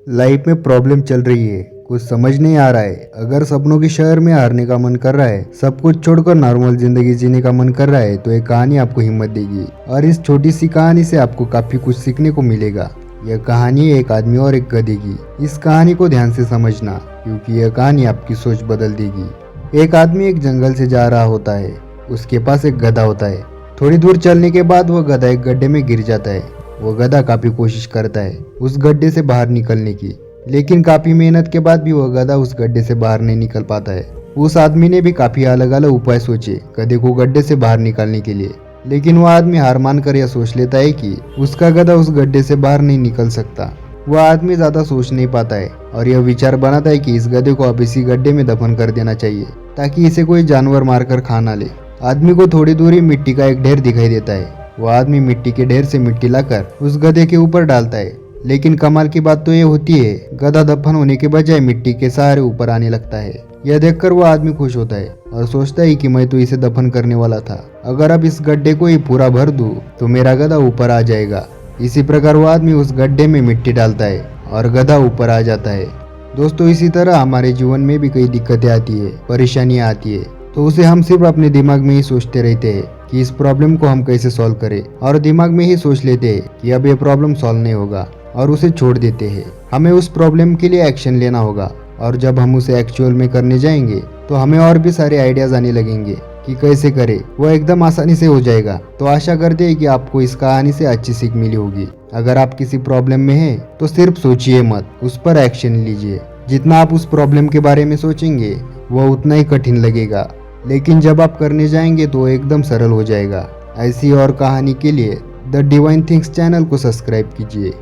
Life में problem चल रही है, कुछ समझ नहीं आ रहा है। अगर सपनों के शहर में हारने का मन कर रहा है, सब कुछ छोड़कर नॉर्मल जिंदगी जीने का मन कर रहा है, तो एक कहानी आपको हिम्मत देगी। और इस छोटी सी कहानी से आपको काफी कुछ सीखने को मिलेगा। यह कहानी है एक आदमी और एक गधे की। इस कहानी को ध्यान से समझना, क्योंकि यह कहानी आपकी सोच बदल देगी। एक आदमी एक जंगल से जा रहा होता है। उसके पास एक गधा होता है। थोड़ी दूर चलने के बाद वह गधा एक गड्ढे में गिर जाता है। वो गधा काफी कोशिश करता है उस गड्ढे से बाहर निकलने की, लेकिन काफी मेहनत के बाद भी वह गधा उस गड्ढे से बाहर नहीं निकल पाता है। उस आदमी ने भी काफी अलग अलग उपाय सोचे गधे को गड्ढे से बाहर निकालने के लिए, लेकिन वह आदमी हार मानकर यह सोच लेता है कि उसका गधा उस गड्ढे से बाहर नहीं निकल सकता। वह आदमी ज्यादा सोच नहीं पाता है और यह विचार बनाता है कि इस गधे को अब इसी गड्ढे में दफन कर देना चाहिए, ताकि इसे कोई जानवर मारकर खा ना ले। आदमी को थोड़ी दूरी मिट्टी का एक ढेर दिखाई देता है। वह आदमी मिट्टी के ढेर से मिट्टी लाकर उस गधे के ऊपर डालता है, लेकिन कमाल की बात तो ये होती है, गधा दफन होने के बजाय मिट्टी के सहारे ऊपर आने लगता है। यह देखकर वह आदमी खुश होता है और सोचता है कि मैं तो इसे दफन करने वाला था। अगर अब इस गड्ढे को ही पूरा भर दूं तो मेरा गधा ऊपर आ जाएगा। इसी प्रकार वह आदमी उस गड्ढे में मिट्टी डालता है और गधा ऊपर आ जाता है। दोस्तों, इसी तरह हमारे जीवन में भी कई दिक्कतें आती है, परेशानियां आती है, तो उसे हम सिर्फ अपने दिमाग में ही सोचते रहते हैं कि इस प्रॉब्लम को हम कैसे सॉल्व करें, और दिमाग में ही सोच लेते हैं कि अब ये प्रॉब्लम सॉल्व नहीं होगा और उसे छोड़ देते हैं। हमें उस प्रॉब्लम के लिए एक्शन लेना होगा, और जब हम उसे एक्चुअल में करने जाएंगे तो हमें और भी सारे आइडियाज आने लगेंगे कि कैसे करें। वह एकदम आसानी से हो जाएगा। तो आशा करते हैं कि आपको इस कहानी से अच्छी सीख मिली होगी। अगर आप किसी प्रॉब्लम में हैं तो सिर्फ सोचिए मत, उस पर एक्शन लीजिए। जितना आप उस प्रॉब्लम के बारे में सोचेंगे वह उतना ही कठिन लगेगा, लेकिन जब आप करने जाएंगे तो एकदम सरल हो जाएगा। ऐसी और कहानी के लिए द डिवाइन थिंग्स चैनल को सब्सक्राइब कीजिए।